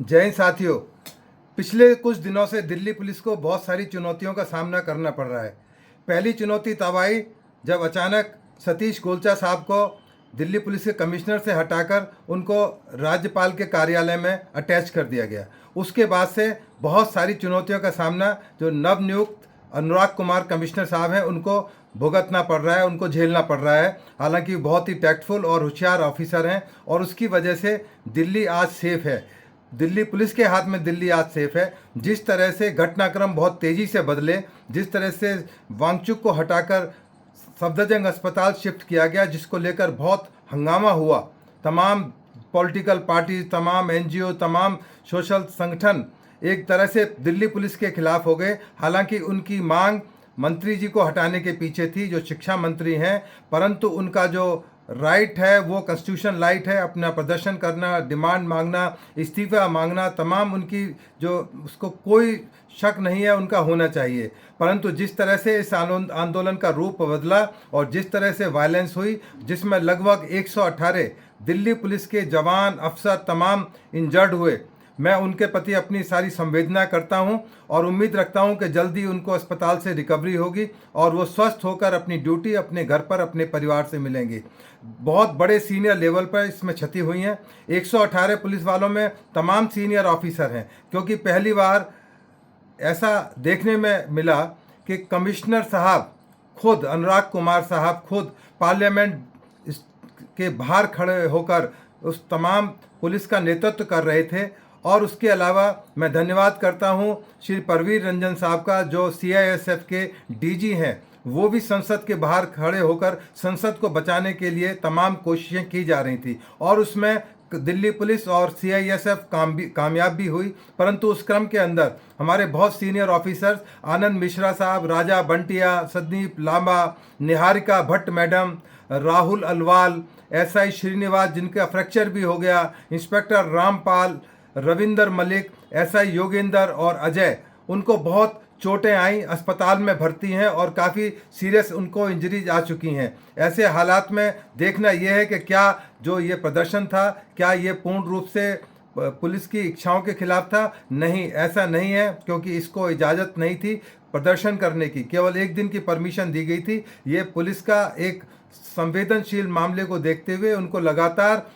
जय हिंद साथियों। पिछले कुछ दिनों से दिल्ली पुलिस को बहुत सारी चुनौतियों का सामना करना पड़ रहा है। पहली चुनौती तब आई जब अचानक सतीश गोलचा साहब को दिल्ली पुलिस के कमिश्नर से हटाकर उनको राज्यपाल के कार्यालय में अटैच कर दिया गया। उसके बाद से बहुत सारी चुनौतियों का सामना जो नवनियुक्त अनुराग कुमार कमिश्नर साहब हैं उनको भुगतना पड़ रहा है, उनको झेलना पड़ रहा है। हालांकि बहुत ही टैक्टफुल और होशियार ऑफिसर हैं और उसकी वजह से दिल्ली आज सेफ है। दिल्ली पुलिस के हाथ में दिल्ली आज सेफ है। जिस तरह से घटनाक्रम बहुत तेज़ी से बदले, जिस तरह से वांगचुक को हटाकर सफदरजंग अस्पताल शिफ्ट किया गया, जिसको लेकर बहुत हंगामा हुआ। तमाम पॉलिटिकल पार्टी, तमाम एनजीओ, तमाम सोशल संगठन एक तरह से दिल्ली पुलिस के खिलाफ हो गए। हालांकि उनकी मांग मंत्री जी को हटाने के पीछे थी, जो शिक्षा मंत्री हैं, परंतु उनका जो राइट है वो कॉन्स्टिट्यूशन राइट है, अपना प्रदर्शन करना, डिमांड मांगना, इस्तीफा मांगना, तमाम उनकी जो उसको कोई शक नहीं है उनका होना चाहिए। परंतु जिस तरह से इस आंदोलन का रूप बदला और जिस तरह से वायलेंस हुई, जिसमें लगभग 118 दिल्ली पुलिस के जवान, अफसर तमाम इंजर्ड हुए, मैं उनके प्रति अपनी सारी संवेदना करता हूं और उम्मीद रखता हूं कि जल्दी उनको अस्पताल से रिकवरी होगी और वो स्वस्थ होकर अपनी ड्यूटी, अपने घर पर, अपने परिवार से मिलेंगे। बहुत बड़े सीनियर लेवल पर इसमें क्षति हुई है। 118 पुलिस वालों में तमाम सीनियर ऑफिसर हैं, क्योंकि पहली बार ऐसा देखने में मिला कि कमिश्नर साहब खुद, अनुराग कुमार साहब खुद पार्लियामेंट के बाहर खड़े होकर उस तमाम पुलिस का नेतृत्व कर रहे थे। और उसके अलावा मैं धन्यवाद करता हूं श्री परवीर रंजन साहब का, जो सीआईएसएफ के डीजी हैं। वो भी संसद के बाहर खड़े होकर संसद को बचाने के लिए तमाम कोशिशें की जा रही थी और उसमें दिल्ली पुलिस और सीआईएसएफ कामयाब भी हुई। परंतु उस क्रम के अंदर हमारे बहुत सीनियर ऑफिसर्स, आनंद मिश्रा साहब, राजा बंटिया, संदीप लांबा, निहारिका भट्ट मैडम, राहुल अलवाल, एसआई श्रीनिवास जिनका फ्रैक्चर भी हो गया, इंस्पेक्टर रामपाल, रविंदर मलिक, एसआई योगेंद्र और अजय, उनको बहुत चोटें आई, अस्पताल में भर्ती हैं और काफ़ी सीरियस उनको इंजरीज आ चुकी हैं। ऐसे हालात में देखना यह है कि क्या जो ये प्रदर्शन था, क्या ये पूर्ण रूप से पुलिस की इच्छाओं के खिलाफ था? नहीं, ऐसा नहीं है, क्योंकि इसको इजाज़त नहीं थी प्रदर्शन करने की। केवल एक दिन की परमिशन दी गई थी। ये पुलिस का एक संवेदनशील मामले को देखते हुए उनको लगातार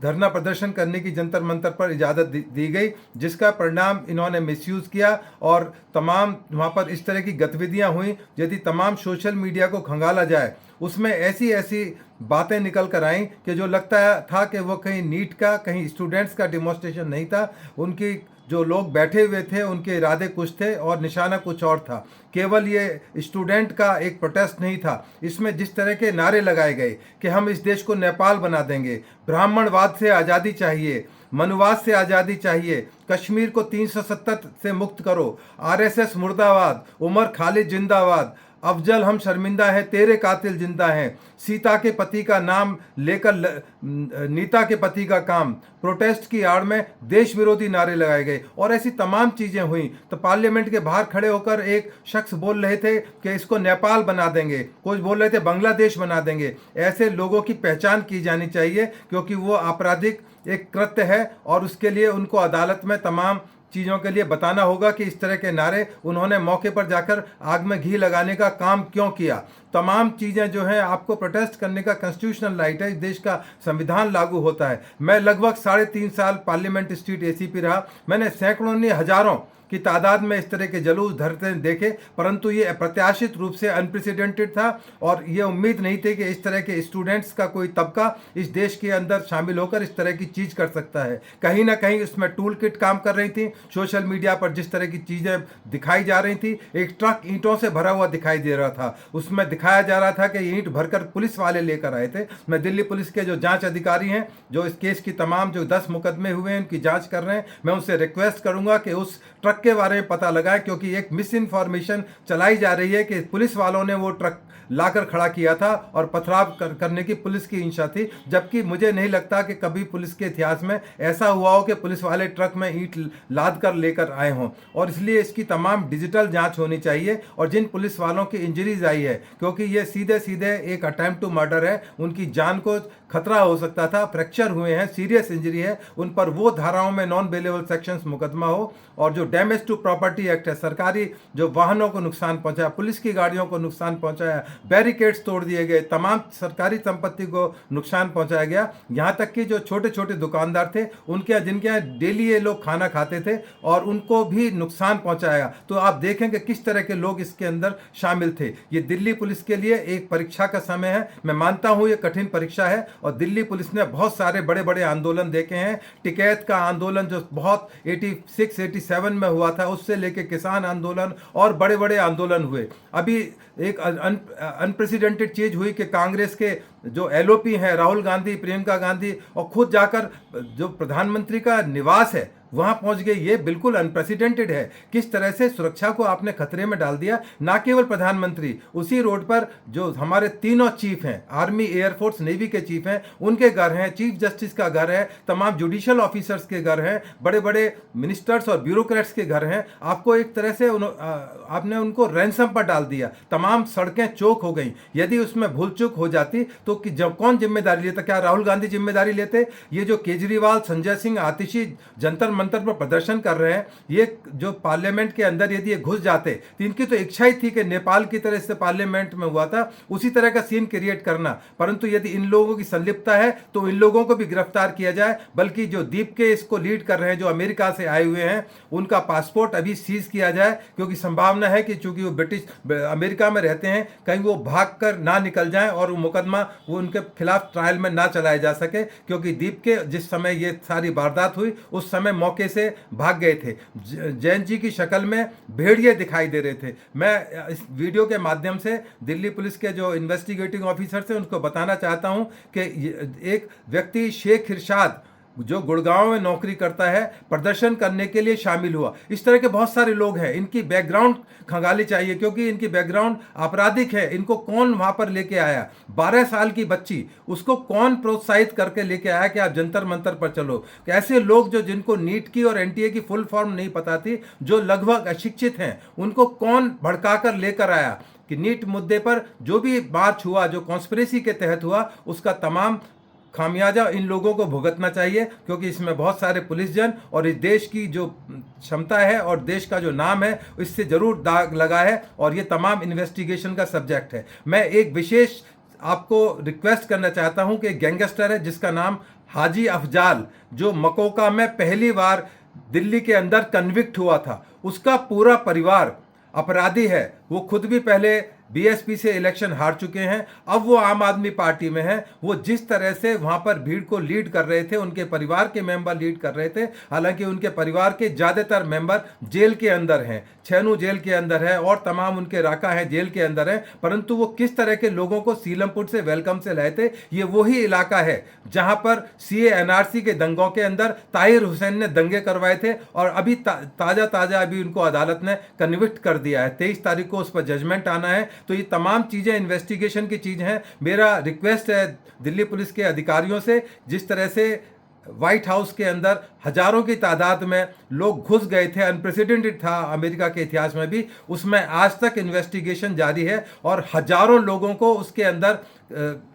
धरना प्रदर्शन करने की जंतर मंतर पर इजाज़त दी गई, जिसका परिणाम इन्होंने मिसयूज़ किया और तमाम वहाँ पर इस तरह की गतिविधियाँ हुई। यदि तमाम सोशल मीडिया को खंगाला जाए, उसमें ऐसी ऐसी बातें निकल कर आईं कि जो लगता था कि वो कहीं नीट का, कहीं स्टूडेंट्स का डिमॉन्स्ट्रेशन नहीं था। उनकी जो लोग बैठे हुए थे उनके इरादे कुछ थे और निशाना कुछ और था। केवल ये स्टूडेंट का एक प्रोटेस्ट नहीं था। इसमें जिस तरह के नारे लगाए गए कि हम इस देश को नेपाल बना देंगे, ब्राह्मणवाद से आज़ादी चाहिए, मनुवाद से आज़ादी चाहिए, कश्मीर को 370 से मुक्त करो, आरएसएस मुर्दाबाद, उमर खालिद जिंदाबाद, अफजल हम शर्मिंदा है, तेरे कातिल जिंदा हैं, सीता के पति का नाम लेकर नीता के पति का काम, प्रोटेस्ट की आड़ में देश विरोधी नारे लगाए गए और ऐसी तमाम चीज़ें हुई। तो पार्लियामेंट के बाहर खड़े होकर एक शख्स बोल रहे थे कि इसको नेपाल बना देंगे, कुछ बोल रहे थे बांग्लादेश बना देंगे। ऐसे लोगों की पहचान की जानी चाहिए, क्योंकि वो आपराधिक एक कृत्य है और उसके लिए उनको अदालत में तमाम चीज़ों के लिए बताना होगा कि इस तरह के नारे उन्होंने मौके पर जाकर आग में घी लगाने का काम क्यों किया। तमाम चीज़ें जो हैं, आपको प्रोटेस्ट करने का कॉन्स्टिट्यूशनल राइट है, इस देश का संविधान लागू होता है। मैं लगभग 3.5 साल पार्लियामेंट स्ट्रीट एसीपी रहा। मैंने सैकड़ों नहीं हजारों की तादाद में इस तरह के जलूस धरते देखे, परंतु ये अप्रत्याशित रूप से अनप्रेसिडेंटेड था और ये उम्मीद नहीं थी कि इस तरह के स्टूडेंट्स का कोई तबका इस देश के अंदर शामिल होकर इस तरह की चीज़ कर सकता है। कहीं ना कहीं इसमें टूल किट काम कर रही थी। सोशल मीडिया पर जिस तरह की चीज़ें दिखाई जा रही थी, एक ट्रक ईंटों से भरा हुआ दिखाई दे रहा था, उसमें दिखाया जा रहा था कि ईंट भरकर पुलिस वाले लेकर आए थे। मैं दिल्ली पुलिस के जो जाँच अधिकारी हैं, जो इस केस की तमाम जो 10 मुकदमे हुए हैं उनकी जाँच कर रहे हैं, मैं उनसे रिक्वेस्ट करूँगा कि उस ट्रक के बारे में पता लगाएं, क्योंकि एक मिस इन्फॉर्मेशन चलाई जा रही है कि पुलिस वालों ने वो ट्रक लाकर खड़ा किया था और पथराव करने की पुलिस की इंशा थी। जबकि मुझे नहीं लगता कि कभी पुलिस के इतिहास में ऐसा हुआ हो कि पुलिस वाले ट्रक में ईंट लाद कर लेकर आए हों। और इसलिए इसकी तमाम डिजिटल जांच होनी चाहिए और जिन पुलिस वालों की इंजरीज आई है, क्योंकि क्योंकि ये सीधे सीधे एक अटेम्प्ट टू मर्डर है, उनकी जान को खतरा हो सकता था, फ्रैक्चर हुए हैं, सीरियस इंजरी है, उन पर वो धाराओं में नॉन बेलेबल सेक्शंस मुकदमा हो। और जो डैमेज टू प्रॉपर्टी एक्ट है, सरकारी जो वाहनों को नुकसान पहुंचाया, पुलिस की गाड़ियों को नुकसान पहुंचाया, बैरिकेड्स तोड़ दिए गए, तमाम सरकारी संपत्ति को नुकसान पहुंचाया गया, यहाँ तक कि जो छोटे छोटे दुकानदार थे उनके यहाँ, जिनके यहाँ डेली ये लोग खाना खाते थे, और उनको भी नुकसान पहुंचाया। तो आप देखेंगे किस तरह के लोग इसके अंदर शामिल थे। ये दिल्ली पुलिस के लिए एक परीक्षा का समय है। मैं मानता हूँ ये कठिन परीक्षा है, और दिल्ली पुलिस ने बहुत सारे बड़े बड़े आंदोलन देखे हैं। टिकैत का आंदोलन जो बहुत 86-87 में हुआ था, उससे लेके किसान आंदोलन और बड़े बड़े आंदोलन हुए। अभी एक अनप्रेसिडेंटेड चीज हुई कि कांग्रेस के जो एलओपी हैं, राहुल गांधी, प्रियंका गांधी, और खुद जाकर जो प्रधानमंत्री का निवास है वहां पहुंच गए। ये बिल्कुल अनप्रेसिडेंटेड है। किस तरह से सुरक्षा को आपने खतरे में डाल दिया। ना केवल प्रधानमंत्री, उसी रोड पर जो हमारे तीनों चीफ हैं, आर्मी, एयरफोर्स, नेवी के चीफ हैं, उनके घर हैं, चीफ जस्टिस का घर है, तमाम जुडिशियल ऑफिसर्स के घर हैं, बड़े बड़े मिनिस्टर्स और ब्यूरोक्रेट्स के घर हैं। आपको एक तरह से आपने उनको रैंसम पर डाल दिया। तमाम सड़कें चौक हो गई। यदि उसमें भूल चूक हो जाती तो कि जब कौन जिम्मेदारी लेता? क्या राहुल गांधी जिम्मेदारी लेते? ये जो केजरीवाल, संजय सिंह आतिशी जंतर मंतर पर प्रदर्शन कर रहे हैं, ये जो पार्लियामेंट के अंदर यदि ये घुस जाते, तो इनकी तो इच्छा ही थी कि नेपाल की तरह से पार्लियामेंट में हुआ था उसी तरह का सीन क्रिएट करना। परंतु यदि इन लोगों की संलिप्तता है तो इन लोगों को भी गिरफ्तार किया जाए। बल्कि जो दीप के इसको लीड कर रहे हैं, जो अमेरिका से आए हुए हैं, उनका पासपोर्ट अभी सीज किया जाए, क्योंकि संभावना है कि चूंकि वो अमेरिका में रहते हैं, कहीं वो भाग कर ना निकल जाएं और वो मुकदमा वो उनके खिलाफ ट्रायल में ना चलाया जा सके। क्योंकि दीप के जिस समय ये सारी वारदात हुई उस समय मौके से भाग गए थे। जैन जी की शक्ल में भेड़िए दिखाई दे रहे थे। मैं इस वीडियो के माध्यम से दिल्ली पुलिस के जो इन्वेस्टिगेटिंग ऑफिसर्स हैं उनको बताना चाहता हूं कि एक व्यक्ति शेख इरशाद जो गुड़गांव में नौकरी करता है, प्रदर्शन करने के लिए शामिल हुआ। इस तरह के बहुत सारे लोग हैं। इनकी बैकग्राउंड खंगाली चाहिए, क्योंकि इनकी बैकग्राउंड आपराधिक है। इनको कौन वहां पर लेके आया? 12 साल की बच्ची, उसको कौन प्रोत्साहित करके लेके आया कि आप जंतर मंतर पर चलो? ऐसे लोग जो जिनको नीट की और एनटीए की फुल फॉर्म नहीं पता थी, जो लगभग अशिक्षित हैं, उनको कौन भड़काकर लेकर आया कि नीट मुद्दे पर जो भी मार्च हुआ, जो कॉन्स्पिरेसी के तहत हुआ, उसका तमाम खामियाजा इन लोगों को भुगतना चाहिए। क्योंकि इसमें बहुत सारे पुलिस जन और इस देश की जो क्षमता है और देश का जो नाम है, इससे जरूर दाग लगा है, और ये तमाम इन्वेस्टिगेशन का सब्जेक्ट है। मैं एक विशेष आपको रिक्वेस्ट करना चाहता हूं कि एक गैंगस्टर है जिसका नाम हाजी अफजाल, जो मकोका में पहली बार दिल्ली के अंदर कन्विक्ट हुआ था। उसका पूरा परिवार अपराधी है। वो खुद भी पहले बीएसपी से इलेक्शन हार चुके हैं, अब वो आम आदमी पार्टी में हैं। वो जिस तरह से वहां पर भीड़ को लीड कर रहे थे, उनके परिवार के मेंबर लीड कर रहे थे। हालांकि उनके परिवार के ज्यादातर मेंबर जेल के अंदर हैं, छेनू जेल के अंदर है, और तमाम उनके राका हैं जेल के अंदर हैं। परंतु वो किस तरह के लोगों को सीलमपुर से वेलकम से लाए थे? ये वही इलाका है जहां पर सीए एनआरसी के दंगों के अंदर ताहिर हुसैन ने दंगे करवाए थे, और अभी ताजा अभी उनको अदालत ने कन्विक्ट कर दिया है। 23 तारीख को उस पर जजमेंट आना है। तो ये तमाम चीजें इन्वेस्टिगेशन की चीज हैं। मेरा रिक्वेस्ट है दिल्ली पुलिस के अधिकारियों से, जिस तरह से व्हाइट हाउस के अंदर हजारों की तादाद में लोग घुस गए थे, अनप्रेसिडेंटेड था अमेरिका के इतिहास में भी, उसमें आज तक इन्वेस्टिगेशन जारी है और हजारों लोगों को उसके अंदर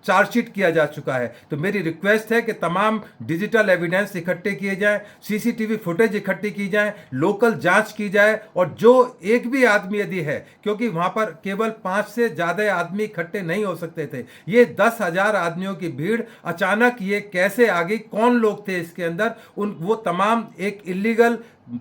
चार्जशीट किया जा चुका है। तो मेरी रिक्वेस्ट है कि तमाम डिजिटल एविडेंस इकट्ठे किए जाएं, सीसीटीवी फुटेज इकट्ठी की जाए, लोकल जांच की जाए, और जो एक भी आदमी यदि है, क्योंकि वहां पर केवल 5 से ज्यादा आदमी इकट्ठे नहीं हो सकते थे, ये 10,000 आदमियों की भीड़ अचानक ये कैसे आ गई? कौन लोग थे इसके अंदर? वो तमाम एक इलीगल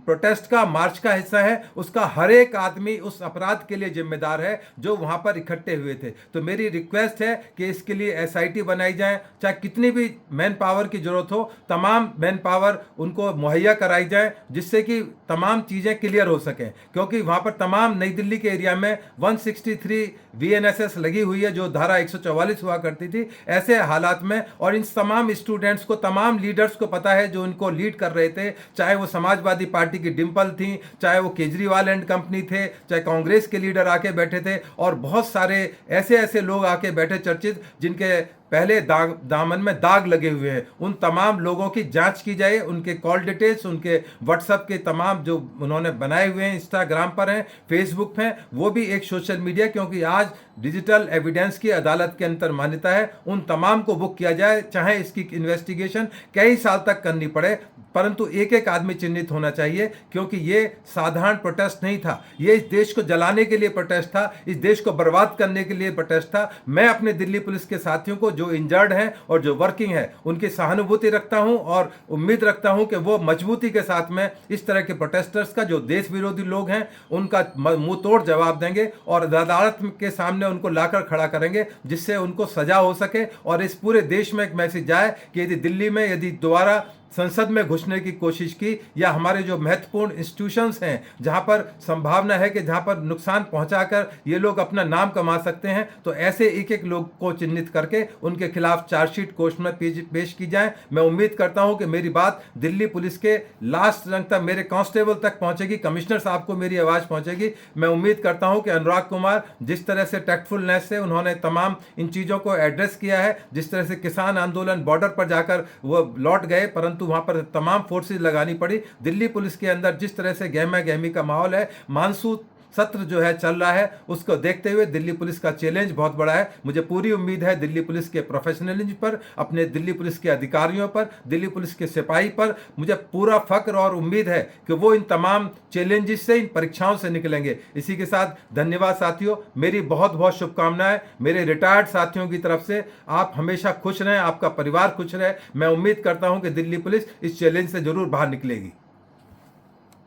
प्रोटेस्ट का, मार्च का हिस्सा है। उसका हर एक आदमी उस अपराध के लिए जिम्मेदार है जो वहां पर इकट्ठे हुए थे। तो मेरी रिक्वेस्ट है कि इसके लिए एसआईटी बनाई जाए, चाहे कितनी भी मैन पावर की जरूरत हो, तमाम मैन पावर उनको मुहैया कराई जाए, जिससे कि तमाम चीजें क्लियर हो सकें। क्योंकि वहां पर तमाम नई दिल्ली के एरिया में 163 वीएनएसएस लगी हुई है, जो धारा 144 हुआ करती थी। ऐसे हालात में, और इन तमाम स्टूडेंट्स को, तमाम लीडर्स को पता है जो इनको लीड कर रहे थे, चाहे वो समाजवादी पार्टी की डिंपल थी, चाहे वो केजरीवाल एंड कंपनी थे, चाहे कांग्रेस के लीडर आके बैठे थे, और बहुत सारे ऐसे लोग आके बैठे चर्चित, जिनके पहले दामन में दाग लगे हुए हैं, उन तमाम लोगों की जांच की जाए, उनके कॉल डिटेल्स, उनके व्हाट्सएप के तमाम जो उन्होंने बनाए हुए हैं, इंस्टाग्राम पर हैं, फेसबुक पे हैं, वो भी एक सोशल मीडिया, क्योंकि आज डिजिटल एविडेंस की अदालत के अंतर मान्यता है, उन तमाम को बुक किया जाए, चाहे इसकी इन्वेस्टिगेशन कई साल तक करनी पड़े, परंतु एक एक आदमी चिन्हित होना चाहिए, क्योंकि ये साधारण प्रोटेस्ट नहीं था, ये इस देश को जलाने के लिए प्रोटेस्ट था, इस देश को बर्बाद करने के लिए प्रोटेस्ट था। मैं अपने दिल्ली पुलिस के साथियों को जो इंजर्ड हैं और जो वर्किंग है उनकी सहानुभूति रखता हूं और उम्मीद रखता हूं कि वो मजबूती के साथ में इस तरह के प्रोटेस्टर्स का, जो देश विरोधी लोग हैं, उनका मुंह तोड़ जवाब देंगे और अदालत के सामने उनको लाकर खड़ा करेंगे, जिससे उनको सजा हो सके और इस पूरे देश में एक मैसेज जाए कि यदि दिल्ली में यदि दोबारा संसद में घुसने की कोशिश की या हमारे जो महत्वपूर्ण इंस्टीट्यूशंस हैं जहां पर संभावना है कि जहां पर नुकसान पहुंचाकर ये लोग अपना नाम कमा सकते हैं, तो ऐसे एक एक लोग को चिन्हित करके उनके खिलाफ चार्जशीट कोर्ट में पेश की जाए। मैं उम्मीद करता हूं कि मेरी बात दिल्ली पुलिस के लास्ट रंग तक, मेरे कांस्टेबल तक पहुंचेगी, कमिश्नर साहब को मेरी आवाज़ पहुंचेगी। मैं उम्मीद करता हूं कि अनुराग कुमार जिस तरह से टैक्टफुलनेस से उन्होंने तमाम इन चीज़ों को एड्रेस किया है, जिस तरह से किसान आंदोलन बॉर्डर पर जाकर वो लौट गए, परंतु वहां पर तमाम फोर्सेस लगानी पड़ी, दिल्ली पुलिस के अंदर जिस तरह से गहमा गहमी का माहौल है, मानसून सत्र जो है चल रहा है, उसको देखते हुए दिल्ली पुलिस का चैलेंज बहुत बड़ा है। मुझे पूरी उम्मीद है दिल्ली पुलिस के प्रोफेशनलिज्म पर, अपने दिल्ली पुलिस के अधिकारियों पर, दिल्ली पुलिस के सिपाही पर मुझे पूरा फक्र और उम्मीद है कि वो इन तमाम चैलेंजेस से, इन परीक्षाओं से निकलेंगे। इसी के साथ धन्यवाद साथियों, मेरी बहुत बहुत शुभकामनाएं मेरे रिटायर्ड साथियों की तरफ से। आप हमेशा खुश रहें, आपका परिवार खुश रहे। मैं उम्मीद करता हूं कि दिल्ली पुलिस इस चैलेंज से जरूर बाहर निकलेगी।